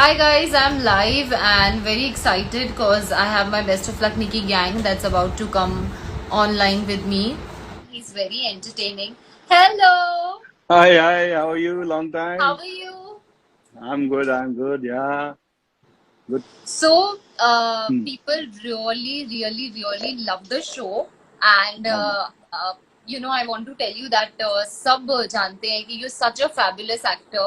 Hi guys, I'm live and very excited because I have my Best of Luck Nikki gang that's about to come online with me. He's very entertaining. Hello, Hi, hi, how are you? Long how time. are you? I'm good, yeah. Good. So, Hmm. people really love the show, and Um, I want to tell you that सब जानते हैं कि you're such a fabulous actor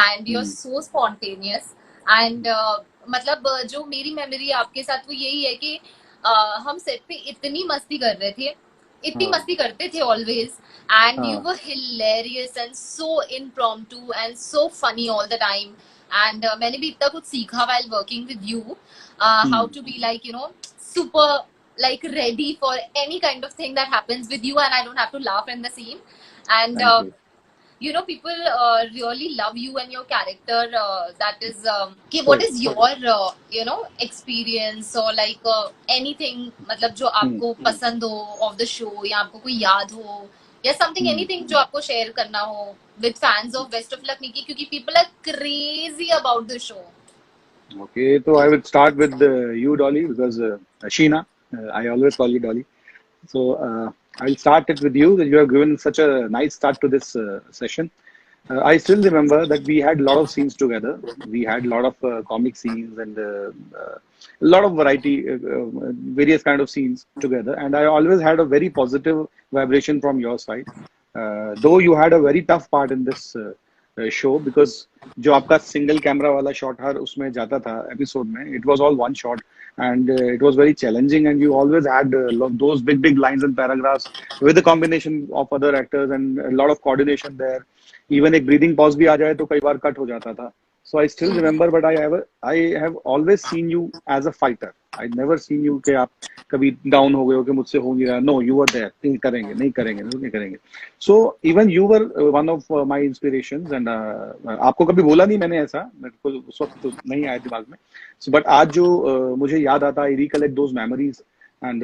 and you're hmm, so spontaneous and मतलब जो मेरी memory आपके साथ वो यही है कि हम सेट पे इतनी मस्ती कर रहे थे, इतनी हाँ, मस्ती करते थे always, and you हाँ, were hilarious and so impromptu and so funny all the time. And मैंने भी इतना कुछ सीखा while working with you, how hmm. to be like super like ready for any kind of thing that happens with you, and I don't have to laugh in the scene. And Thank you. people really love you and your character. That is कि what Sure. is your experience or like anything मतलब जो Hmm. आपको पसंद हो of the show या आपको कोई याद हो या something Hmm. anything जो आपको share करना हो with fans of Best of Luck Nikki क्योंकि people are crazy about the show. Okay, so I would start with you, Dolly, because Sheena, I always call you Dolly. So I'll start it with you. That you have given such a nice start to this session. I still remember that we had a lot of scenes together. We had a lot of comic scenes and a lot of variety, various kind of scenes together. And I always had a very positive vibration from your side. Though you had a very tough part in this show because जो आपका single camera वाला shot हर उसमें जाता था episode में it was all one shot and it was very challenging and you always had those big lines and paragraphs with the combination of other actors and a lot of coordination there. Even एक breathing pause भी आ जाए तो कई बार cut हो जाता था. So I still remember, but I have always seen you as a fighter. I never seen you कि आप कभी डाउन हो गए हो कि मुझसे हो नहीं रहा. No, you were there. नहीं करेंगे, नहीं करेंगे, नहीं करेंगे. So even you were one of my inspirations and आपको कभी बोला नहीं मैंने ऐसा, मेरे को उस वक्त तो नहीं आया दिमाग में. So but आज जो मुझे याद आता, I recollect those memories and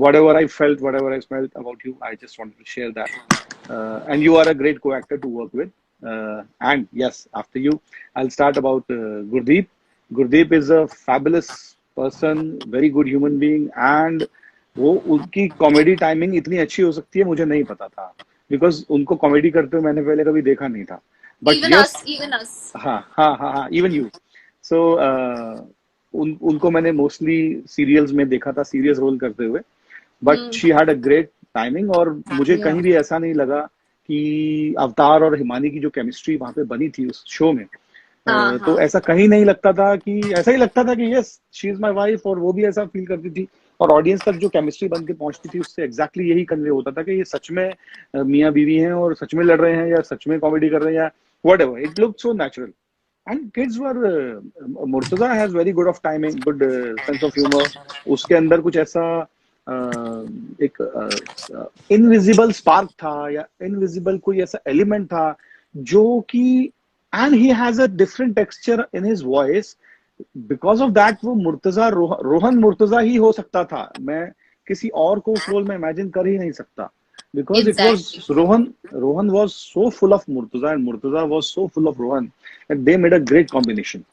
whatever I felt, whatever I smelled about you, I just wanted to share that. And you are a great co-actor to work with. And yes, after you, I'll start about Gurdeep. Gurdeep is a fabulous person, very good human being, and वो उनकी comedy timing इतनी अच्छी हो सकती है मुझे नहीं पता था बिकॉज उनको कॉमेडी करते हुए मैंने पहले कभी देखा नहीं था but Even yes. us, even us. हाँ हाँ हाँ हाँ इवन यू. सो उनको मैंने मोस्टली सीरियल्स में देखा था सीरियस रोल करते हुए but Hmm. She had a great timing और मुझे Yeah. कहीं भी ऐसा नहीं लगा कि अवतार और हिमानी की जो केमिस्ट्री वहां पे बनी थी उस शो में हाँ तो हाँ. ऐसा कहीं नहीं लगता था कि ऐसा ही लगता था कि yes she is my wife और वो भी ऐसा फील करती थी और ऑडियंस तक जो केमिस्ट्री बन के पहुंचती थी उससे एग्जैक्टली यही कन्वे होता था कि ये सच में मियाँ बीवी हैं और सच में लड़ रहे हैं या सच में कॉमेडी कर रहे हैं या what ever it look so natural. And kids were Murtaza has very good of timing, good sense of humor. उसके अंदर कुछ ऐसा एक इनविजिबल स्पार्क था या इनविजिबल कोई ऐसा एलिमेंट था जो कि and he has a different texture in his voice because of that वो मुर्तजा रोहन मुर्तजा ही हो सकता था. मैं किसी और को उस रोल में इमेजिन कर ही नहीं सकता because it was Exactly. Rohan was so full of Murtaza and Murtaza was so full of Rohan and they made a great combination.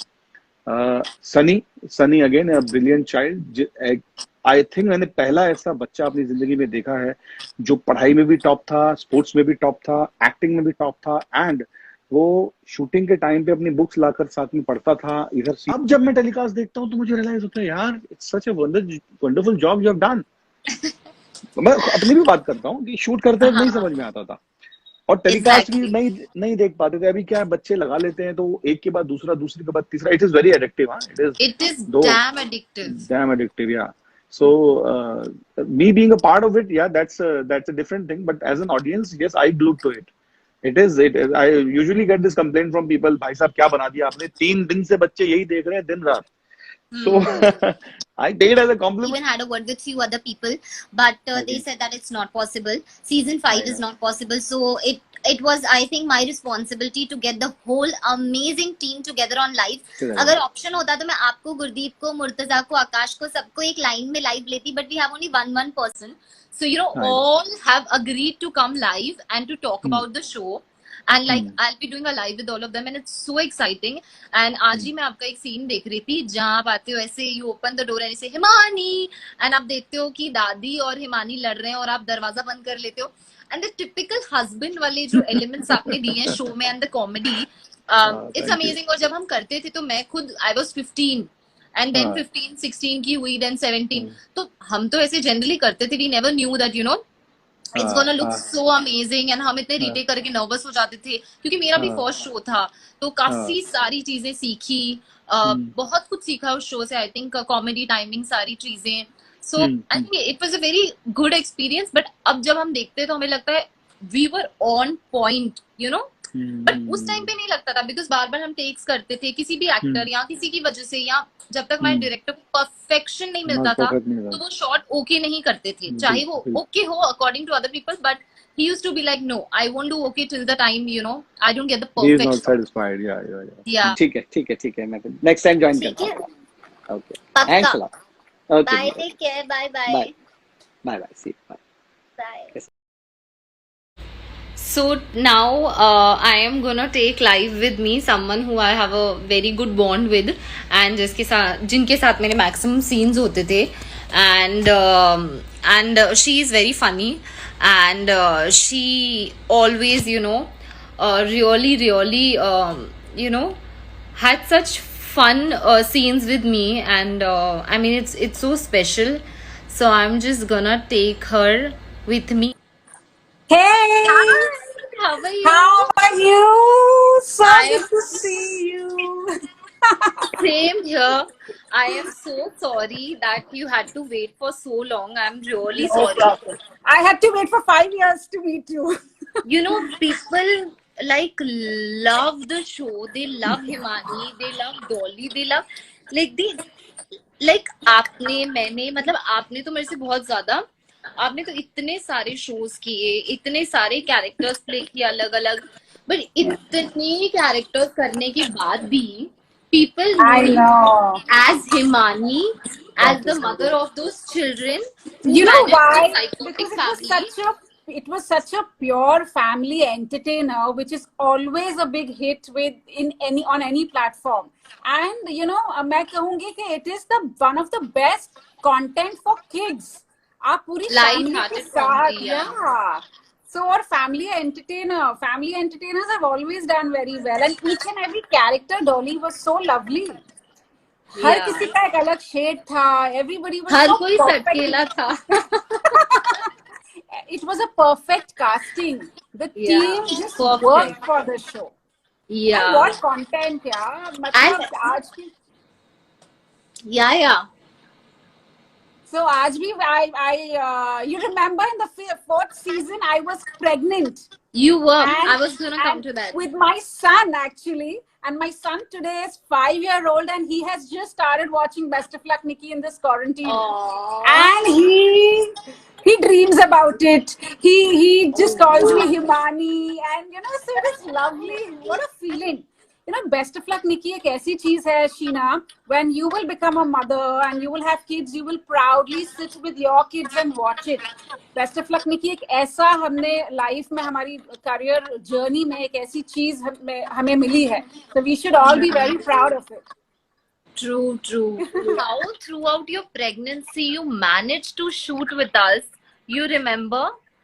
Sunny again a brilliant child. I think मैंने पहला ऐसा बच्चा अपनी जिंदगी में देखा है जो पढ़ाई में भी टॉप था, स्पोर्ट्स में भी टॉप था, एक्टिंग में भी टॉप था एंड वो शूटिंग के टाइम पे अपनी बुक्स लाकर साथ में पढ़ता था इधर. अब जब मैं टेलीकास्ट देखता हूँ तो मुझे रियलाइज होता है यार it's such a wonderful job you have done. मैं अपनी भी बात करता हूँ कि शूट करते वक्त नहीं हाँ. समझ में आता था और टेलीकास्ट भी Exactly. नहीं देख पाते थे. अभी क्या है बच्चे लगा लेते हैं तो एक के बाद दूसरा दूसरे के बाद तीसरा. It is very addictive. हाँ इट इज It is दो damn addictive. damn addictive. Yeah. So me being a part of it, yeah, that's a different thing. But as an audience, yes, I glued to it. It is. I usually get this complaint from people. भाई साहब क्या बना दिया आपने? 3 दिन से बच्चे यही देख रहे हैं दिन रात. So I take it as a Even compliment. had a word with few other people, but they Okay. said that it's not possible. Season Yeah, 5 is yeah. not possible. So it was, I think, my responsibility to get the whole amazing team together on live. Correct. अगर option होता तो मैं आपको, गुरदीप को, मुर्तजा को, आकाश को, सबको एक लाइन में लाइव लेती, but we have only one person. So I know. all have agreed to come live and to talk Hmm. about the show. and like I'll be doing a live with all of them and it's so exciting. And आज ही मैं आपका एक scene देख रही थी जहाँ आप आते हो ऐसे, you open the door and you say Himani, and आप देखते हो कि दादी और हिमानी लड़ रहे हैं और आप दरवाजा बंद कर लेते हो, and the typical husband वाले जो elements आपने दिए हैं शो में and the comedy, it's Thank you. amazing. और जब हम करते थे तो मैं खुद I was 15 and then 15 16 की हुई, then 17, तो हम तो ऐसे जनरली करते थे, we never knew that you know it's gonna look so amazing, and हम इतने रीटेक करके नर्वस हो जाते थे क्योंकि मेरा भी फर्स्ट शो था, तो काफी सारी चीजें सीखी, बहुत कुछ सीखा उस शो से, आई थिंक कॉमेडी टाइमिंग सारी चीजें, so I think it was a very good experience. But अब जब हम देखते हैं तो हमें लगता है we were on point, you know, but उस टाइम पे नहीं लगता था बिकॉज बार बार हम टेक्स करते थे किसी भी एक्टर या किसी की वजह से, या जब तक हमारे डायरेक्टर को परफेक्शन नहीं मिलता था तो वो शॉट ओके नहीं करते थे, चाहे वो ओके हो according to other people, but he used to be like no, I won't do okay till the time you know I don't get the He is perfect not shot. satisfied. Yeah. Yeah. ठीक है मैं next time join ठीक है, करता हूँ. Okay. पक्का. Thanks a lot. Okay. Bye, take care, bye. Bye. See you. Bye. Bye. Yes. So now I am gonna take live with me someone who I have a very good bond with, and जिनके साथ मेरे maximum scenes होते थे, and she is very funny, and she always you know really you know had such fun scenes with me, and I mean it's so special, so I'm just gonna take her with me. Hey, How are you? how are you? So I good am to see you. Same here. I am so sorry that you had to wait for so long. I'm really No sorry. problem. I had to wait for 5 years to meet you. You know, people like love the show. They love Himani. They love Dolly. They love like आपने, मैंने, मतलब आपने तो मेरे से बहुत ज्यादा, आपने तो इतने सारे शोज किए, इतने सारे कैरेक्टर्स प्ले किए अलग अलग, बट इतने कैरेक्टर्स करने के बाद भी people I know know. as Himani, as the mother of those children who You know managed why? the psychotic Because family. it was such a pure family entertainer, which is always a big hit on any platform. And you know, मैं कहूँगी कि it is the one of the best content for kids. आप पूरी family के Light-hearted साथ, comedy, yeah. yeah. So our family entertainers have always done very well, and each and every character Dolly was so lovely. Her Yeah. किसी का एक अलग shade था. Everybody was her so कोई perfect. सटकेला था. It was a perfect casting. The Yeah, team just perfect. worked for the show. And Yeah. what content, yeah. मतलब आज भी, Yeah. so आज भी you remember in the fourth season I was pregnant. You were. And- I was gonna come to that. With my son actually. And my son today is 5-year-old and he has just started watching Best of Luck Nikki in this quarantine. Aww. And he dreams about it. He just calls me Himani, and you know, so it is lovely. What a feeling. You know, Best of Luck Nikki एक ऐसी चीज है, Sheena, when you will become a mother and you will have kids, you will proudly sit with your kids and watch it. Best of Luck Nikki एक ऐसा हमने life में, हमारी career journey में एक ऐसी चीज हमें मिली है. So we should all be very proud of it. True. How throughout your pregnancy you managed to shoot with us? You remember?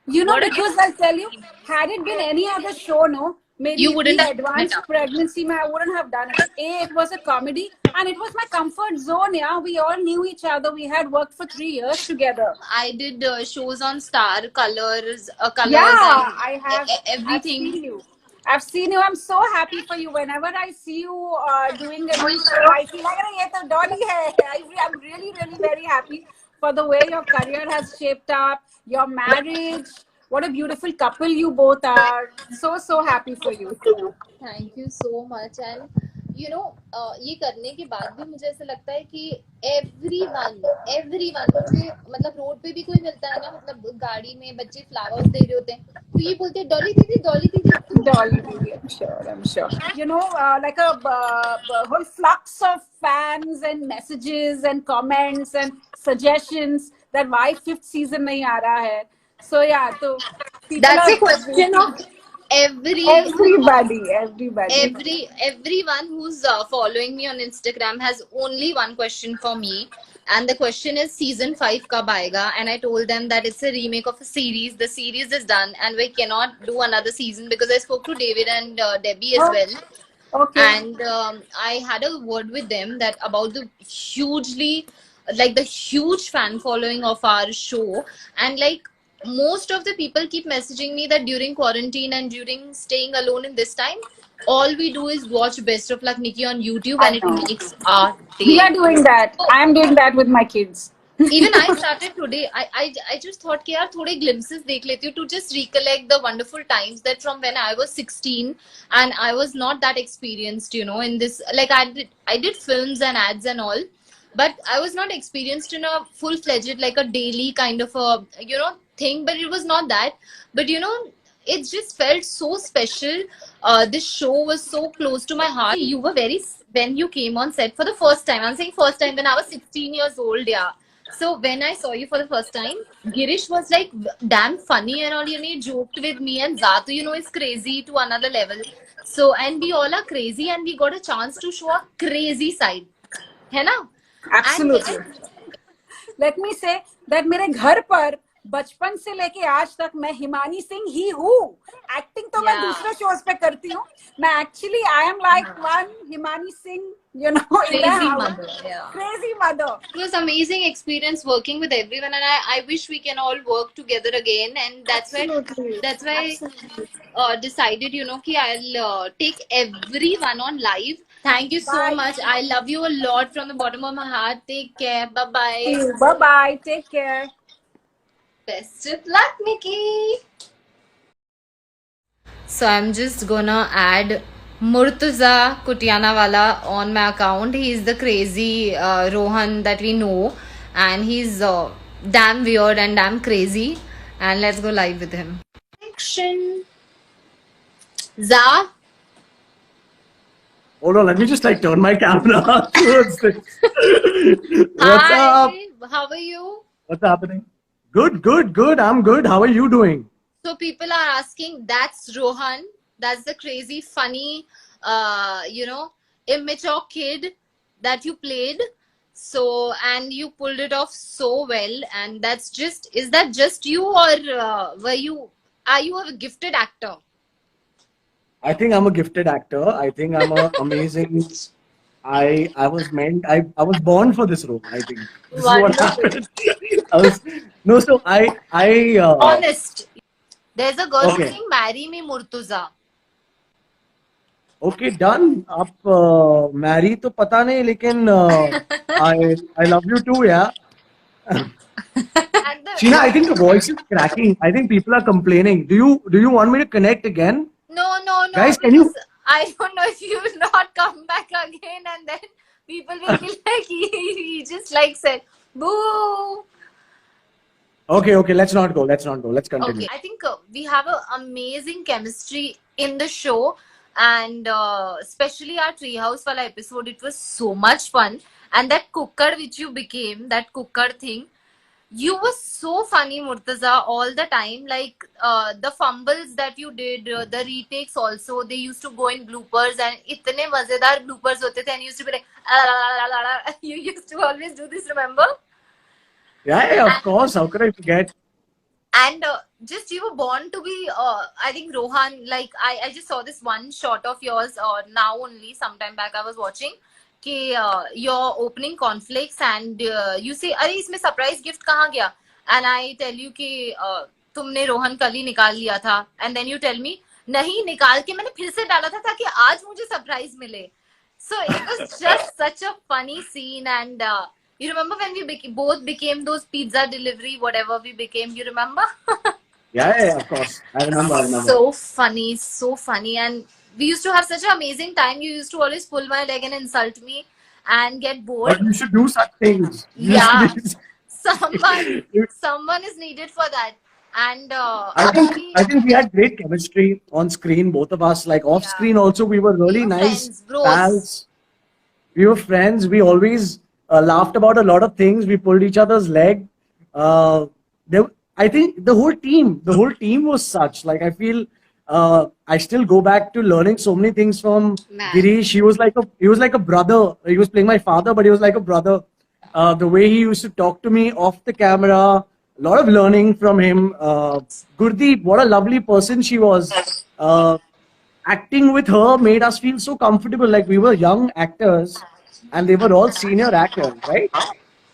You know, What a- because I'll tell you, had it been any other show, no, maybe You wouldn't the have done advanced it. pregnancy, I wouldn't have done it. It was a comedy and it was my comfort zone. Yeah, we all knew each other. We had worked for 3 years together. I did shows on Star Colors, Yeah, and I have everything. I've seen you. I'm so happy for you. Whenever I see you doing a new show, I feel like ये तो Dolly है. I'm really very happy for the way your career has shaped up, your marriage. What a beautiful couple you both are. So happy for you. Thank you so much. And you know, ये करने के बाद भी मुझे ऐसा लगता है कि everyone मुझे, मतलब रोड पे भी कोई मिलता है ना, मतलब गाड़ी में बच्चे फ्लावर्स दे रहे होते हैं तो ये बोलते हैं डॉली दीदी Dolly, I'm sure. You know, like a whole flux of fans and messages and comments and suggestions that why 5th season nahi aa raha hai. So yeah, so people That's are a question of everybody. Everyone who's following me on Instagram has only one question for me, and the question is season 5 kab aayega? And I told them that it's a remake of a series. The series is done, and we cannot do another season because I spoke to David and Debbie as well. Okay. And I had a word with them that about the huge fan following of our show, and like most of the people keep messaging me that during quarantine and during staying alone in this time, all we do is watch Best of Luck Nikki on YouTube, I and it know. makes our We are day. doing that. I am doing that with my kids. Even I started today. I just thought कि यार थोड़े glimpses देख लेती हूँ to just recollect the wonderful times that from when I was 16 and I was not that experienced, in this. Like I did films and ads and all, but I was not experienced in a full-fledged like a daily kind of a thing. But it was not that. But it just felt so special. This show was so close to my heart. You were when you came on set for the first time. I'm saying first time when I was 16 years old, yeah. So when I saw you for the first time, Girish was like damn funny and all. He joked with me, and Zatu, is crazy to another level. So, and we all are crazy, and we got a chance to show a crazy side, है ना? Absolutely. Let me say that मेरे घर पर बचपन से लेके आज तक मैं हिमानी सिंह ही हूँ. एक्टिंग तो मैं दूसरे शोज पे करती हूँ. मैं actually I am like one Himani Singh, Crazy mother. Yeah. Crazy mother. It was amazing experience working with everyone, and I wish we can all work together again. And that's why I decided, कि I'll take everyone on live. Thank you so much. I love you a lot from the bottom of my heart. Take care. Bye bye. Bye bye. Take care. Best of luck, Nikki. So I'm just gonna add Murtuza Kutianawala on my account. He's the crazy Rohan that we know, and he's damn weird and damn crazy. And let's go live with him. Action. Za. Hold on, let me just turn my camera towards this. What's Hi. up? How are you? What's happening? Good. I'm good. How are you doing? So people are asking, that's Rohan. That's the crazy, funny, immature kid that you played. So, and you pulled it off so well. And is that just you, or are you a gifted actor? I think I'm a gifted actor. I think I'm an amazing. I was born for this role. I think this is what happened. Honest. There's a girl saying, "Marry me, Murtuza." Okay, done. आप marry तो पता नहीं, लेकिन I love you too, yeah. Sheena, I think the voice is cracking. I think people are complaining. Do you want me to connect again? No. Guys, can you? I don't know if you will not come back again, and then people will be like, he just said, boo. Okay, let's not go. Let's continue. Okay, I think we have an amazing chemistry in the show, and especially our Treehouse wala episode. It was so much fun, and that cooker which you became, that cooker thing, you were so funny, Murtaza, all the time. Like the fumbles that you did, the retakes also, they used to go in bloopers, and itne mazedar bloopers hote the, and you used to be like, you used to always do this, remember? Yeah, of course. How could I forget? And just you were born to be, I think Rohan, I just saw this one shot of yours now only, sometime back I was watching, your opening conflicts, and you say, अरे इसमें surprise gift कहाँ गया? And I tell you कि तुमने रोहन कल ही निकाल लिया था, and then you tell me नहीं, निकाल के मैंने फिर से डाला था ताकि आज मुझे surprise मिले. So it was just such a funny scene, and you remember when we both became those pizza delivery, whatever we became, you remember? Yeah, of course. I remember. So funny. And we used to have such an amazing time. You used to always pull my leg and insult me and get bored. But you should do such things. Yeah. Someone is needed for that. And I think we had great chemistry on screen, both of us. Like off screen also, we were really nice pals. We were friends. We always laughed about a lot of things. We pulled each other's leg. I think the whole team was such. Like I feel I still go back to learning so many things from Man. Girish. He was like a brother. He was playing my father, but he was like a brother. The way he used to talk to me off the camera, a lot of learning from him. Gurdeep, what a lovely person she was. Acting with her made us feel so comfortable. Like we were young actors, and they were all senior actors, right?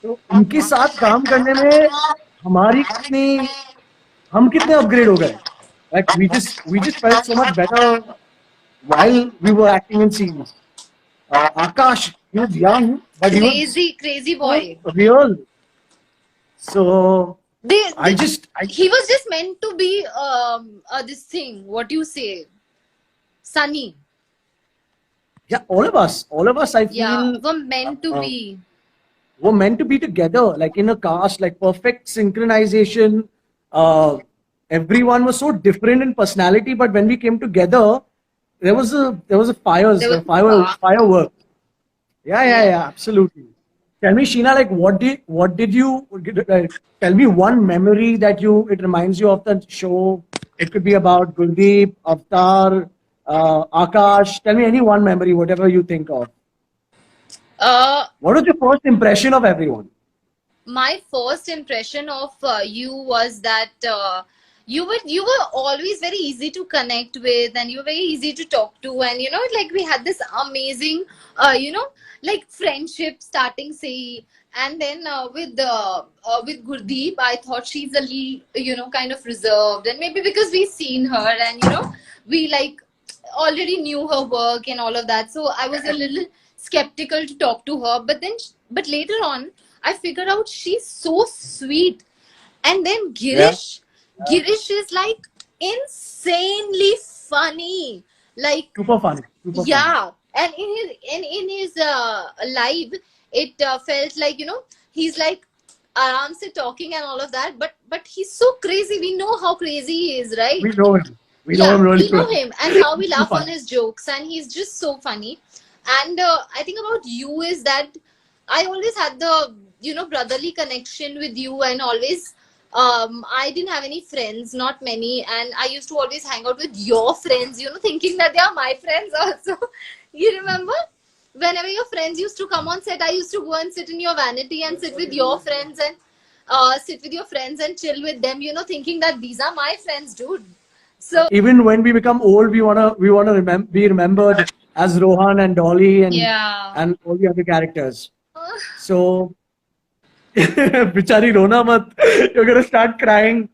तो उनके साथ काम करने में हमारी कितनी हम कितने अपग्रेड हो गए. Like we just felt so much better while we were acting in scenes. Akash, he was young, but he was Crazy boy. so real. So He was just meant to be this thing. What do you say? Sunny. yeah, all of us, I feel Yeah, were meant to be. were meant to be together, like in a cast, like perfect synchronization. Everyone was so different in personality, but when we came together, there was a There was firework. Yeah, absolutely. Tell me, Sheena, like what did you tell me one memory that it reminds you of the show? It could be about Guldeep, Avatar, Akash. Tell me any one memory, whatever you think of. What was your first impression of everyone? My first impression of you was that you were always very easy to connect with, and you were very easy to talk to, and like we had this amazing like friendship starting, say. And then with Gurdeep, I thought she's a little kind of reserved, and maybe because we seen her, and we like already knew her work and all of that, so I was a little skeptical to talk to her. But later on, I figured out she's so sweet. And then Girish is like insanely funny. Like, Super funny. yeah. And in his live, it felt like he's like aram se talking and all of that. But he's so crazy. We know how crazy he is, right? We know him. We know him really we know well. him, and how we laugh Super on his jokes, and he's just so funny. And I think about you is that I always had the brotherly connection with you, and always I didn't have any friends, not many, and I used to always hang out with your friends, thinking that they are my friends also. You remember? Whenever your friends used to come on set, I used to go and sit in your vanity and sit with your friends and chill with them, thinking that these are my friends, dude. So even when we become old, we wanna be remembered as Rohan and Dolly and all the other characters. So, Bichari Rona mat, you're gonna start crying.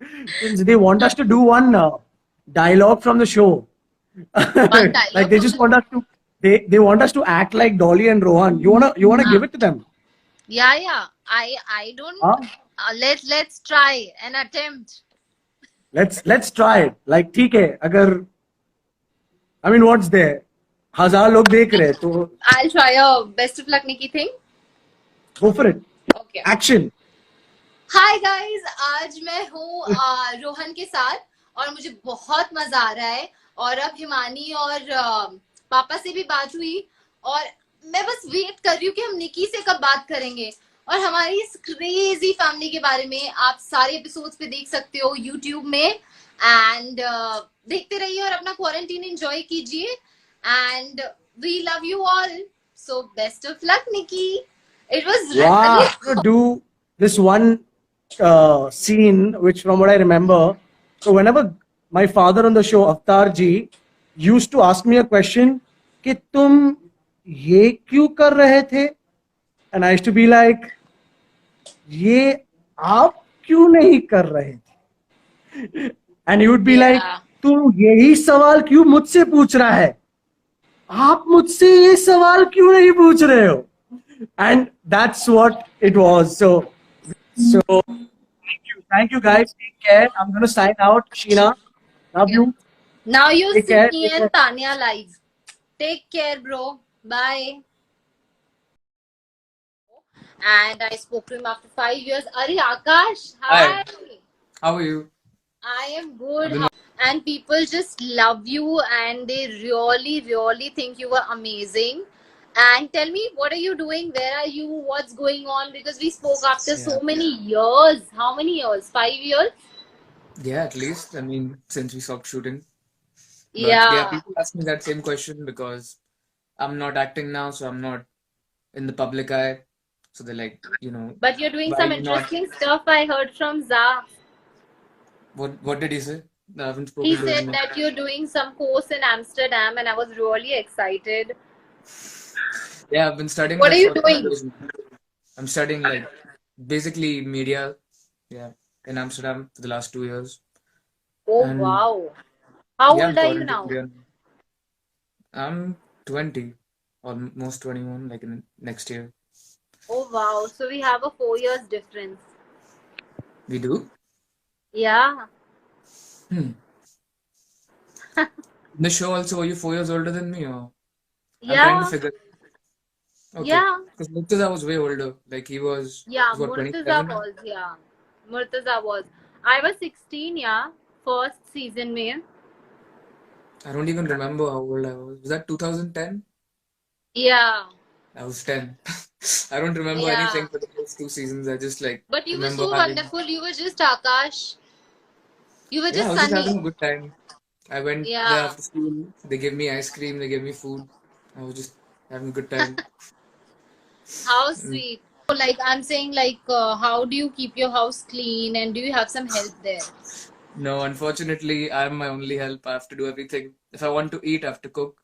They want us to do one dialogue from the show. Like they just want us to. They want us to act like Dolly and Rohan. You wanna give it to them? Yeah. I don't. Huh? Let's try an attempt. Let's try it. Like ठीक है, अगर I mean what's there? 1000 लोग देख रहे हैं तो I'll try a best of luck Nikki thing. go for it. Okay. Action. Hi guys, आज मैं हूँ रोहन के साथ और मुझे बहुत मजा आ रहा है। और अब हिमानी और पापा से भी बात हुई और मैं बस वेट कर रही हूँ कि हम निकी से कब बात करेंगे। और हमारी इस क्रेजी फैमिली के बारे में आप सारे एपिसोड्स पे देख सकते हो यूट्यूब में। एंड देखते रहिए और अपना क्वारंटीन एंजॉय कीजिए। And we love you all, so best of luck Nikki. It was Wow, to do this one scene, which from what I remember, so whenever my father on the show, Avatar ji, used to ask me a question, कि तुम ये क्यों कर रहे थे? And I used to be like, ये आप क्यों नहीं कर रहे थे? And he would be like, तुम यही सवाल क्यों मुझसे पूछ रहा है? आप मुझसे ये सवाल क्यों नहीं पूछ रहे हो? And that's what it was. So thank you guys. Take care. I'm gonna sign out. Sheena, love you. Now you Take see care. me and Tanya live. Take care, bro. Bye. And I spoke to him after 5 years. Are Akash, hi. How are you? I am good. And people just love you and they really, really think you were amazing. And tell me, what are you doing? Where are you? What's going on? Because we spoke after so many years. How many years? 5 years? Yeah, at least. I mean, since we stopped shooting. But yeah, Yeah. people ask me that same question because I'm not acting now, so I'm not in the public eye. So they're like, But you're doing why some you not? interesting stuff I heard from Za. What did he say? I haven't He spoken to said him. that you're doing some course in Amsterdam, and I was really excited. Yeah, I've been studying What are that you for doing? 2 years now. I'm studying like basically media, yeah, in Amsterdam for the last 2 years. Oh, And wow. How yeah, old I'm are you quarantined now? here. I'm 20, almost 21, like in next year. Oh, wow. So we have a 4 years difference. We do? Yeah. Hmm. In the show also, are you 4 years older than me, or I'm trying to Yeah. figure. Okay, Yeah. because Murtaza was way older. Like Yeah. he's what, Murtaza 27? was. Yeah. Murtaza was. I was 16, yeah. First season mein. I don't even remember how old I was. Was that 2010? Yeah. I was 10. I don't remember Yeah. anything for the first 2 seasons. I just like But you were remember so having. wonderful. You were just Akash. You were Yeah, I just was just sunny. having a good time. I went there Yeah. after school. They gave me ice cream. They gave me food. I was just having a good time. How Mm. sweet. So, like, I'm saying, like, how do you keep your house clean and do you have some help there? No, unfortunately, I'm my only help. I have to do everything. If I want to eat, I have to cook.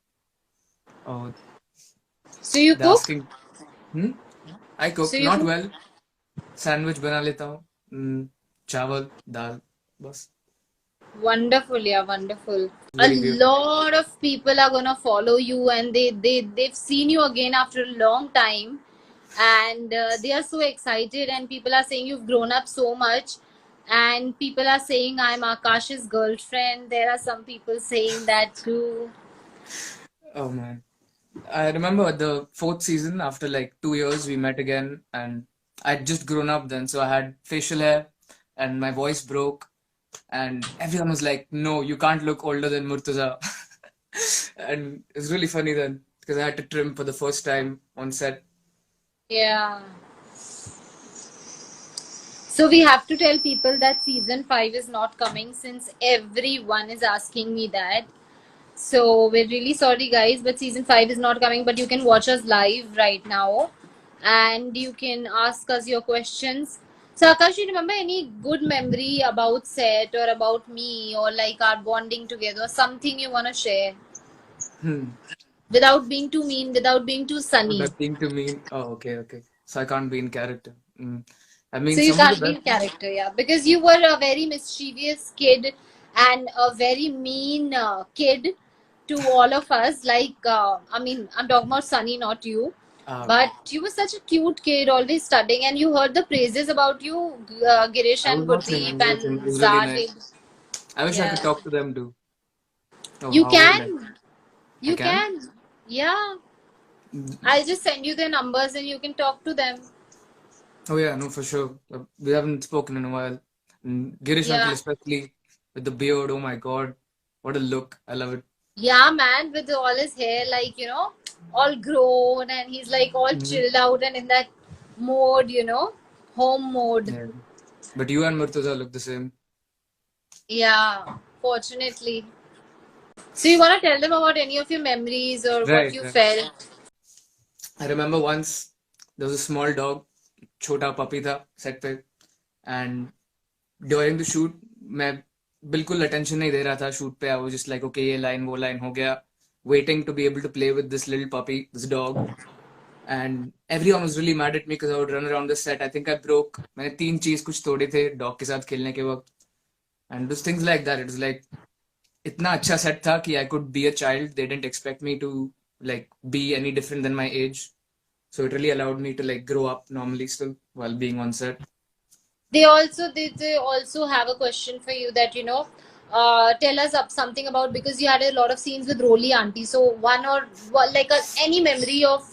Oh, So you they're cook? asking. Hmm? I So cook, you not cook? well. Sandwich बना लेता हूँ चावल दाल बस Wonderful, yeah, wonderful. A very weird. lot of people are gonna follow you and they've seen you again after a long time and they are so excited and people are saying you've grown up so much and people are saying I'm Akash's girlfriend. There are some people saying that too. Oh man, I remember the fourth season after like 2 years we met again and I'd just grown up then, so I had facial hair and my voice broke and everyone was like, no, you can't look older than Murtaza. And it was really funny then because I had to trim for the first time on set. Yeah. So we have to tell people that season 5 is not coming since everyone is asking me that. So we're really sorry, guys, but season 5 is not coming. But you can watch us live right now and you can ask us your questions. So, Akash, you remember any good memory about set or about me or like our bonding together, something you want to share Hmm. without being too mean, without being too sunny? That being to mean, oh, okay. So I can't be in character. I So mean, you some of the can't be best. in character, yeah, because you were a very mischievous kid and a very mean kid to all of us. Like, I mean, I'm talking about Sunny, not you. Okay. But you were such a cute kid, always studying, and you heard the praises about you, Girish I and was watching. I Gurdeep was watching. It and was really nice. Zahid. I wish I could Yeah, talk to them too. Oh, you how would I? can, I you can? can. Yeah, Mm. I'll just send you their numbers and you can talk to them. Oh yeah, no, for sure. We haven't spoken in a while. Girish uncle Yeah. especially with the beard. Oh my God, what a look! I love it. Yeah, man, with all his hair, like, all grown, and he's like all Hmm. chilled out and in that mode, home mode. Yeah. But you and Murtaza look the same. Yeah, fortunately. So, you want to tell them about any of your memories or what Right, you right. felt? I remember once there was a small dog, छोटा puppy था set पे, and during the shoot मैं बिल्कुल attention नहीं दे रहा था shoot पे. I was just like, okay, ये line वो line हो गया, waiting to be able to play with this little puppy, this dog. And everyone was really mad at me because I would run around the set. I think I broke, मैंने 3 चीज कुछ तोड़े थे dog के साथ खेलने के वक्त. And those things like that. It was like इतना अच्छा set था कि I could be a child. They didn't expect me to like be any different than my age. So it really allowed me to like grow up normally still while being on set. They also have a question for you that, tell us up something about because you had a lot of scenes with Roli auntie. So like any memory of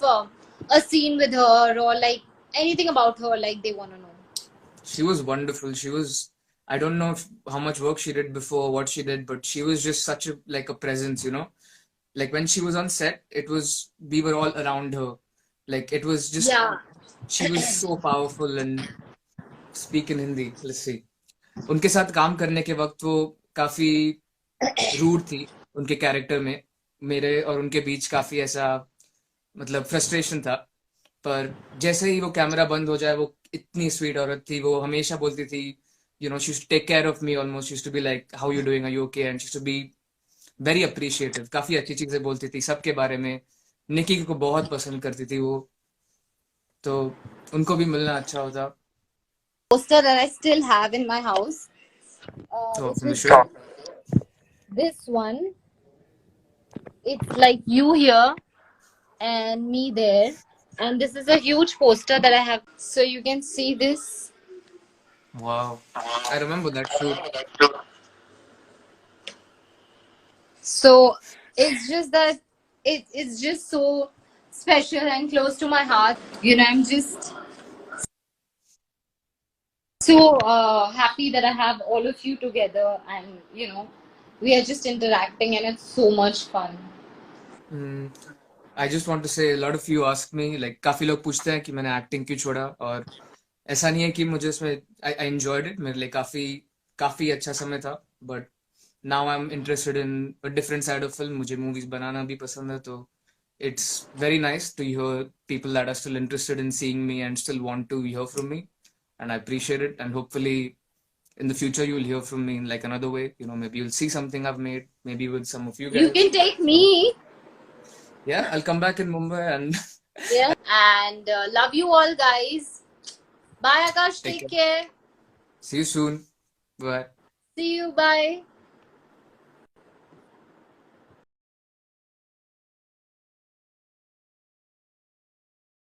a scene with her or like anything about her, like they want to know. She was wonderful. I don't know how much work she did before, what she did, but she was just such a presence. Like when she was on set, we were all around her. Like it was just, Yeah. she was so powerful and speak in Hindi. Let's see. उनके साथ काम करने के वक्त वो काफी rude थी उनके कैरेक्टर में मेरे और उनके बीच काफी ऐसा मतलब फ्रस्ट्रेशन था। पर जैसे ही वो कैमरा बंद हो जाए, वो इतनी स्वीट औरत थी, वो हमेशा बोलती थी she used to take care of me almost, she used to be like how you doing, are you okay, and she used to be very appreciative, काफी अच्छी चीजें बोलती थी सबके बारे में। निकी को बहुत पसंद करती थी वो, तो उनको भी मिलना अच्छा होता। Poster that I still have in my house. तो Which मैं is sure this one. It's like you here and me there. And this is a huge poster that I have. So you can see this. wow, I remember that shoot. So it's just that it's just so special and close to my heart. I'm just so happy that I have all of you together, and we are just interacting, and it's so much fun. I just want to say lot of you ask me like, काफी लोग पूछते हैं कि मैंने acting क्यों छोड़ा, और ऐसा नहीं है कि मुझे उसमें आई एंजॉयड इट, मेरे लिए काफी काफी अच्छा समय था। But now I am interested in a different side of film, मुझे मूवीज बनाना भी पसंद है, तो it's very nice to hear people that are still interested in seeing me and still want to hear from me, and I appreciate it, and hopefully in the future you'll hear from me in like another way, maybe you'll see something I've made, maybe with some of you guys. You can take me. Yeah, I'll come back in Mumbai and Yeah. And love you all, guys. Bye, Akash. Take Take care. see you soon. Bye. See you. Bye.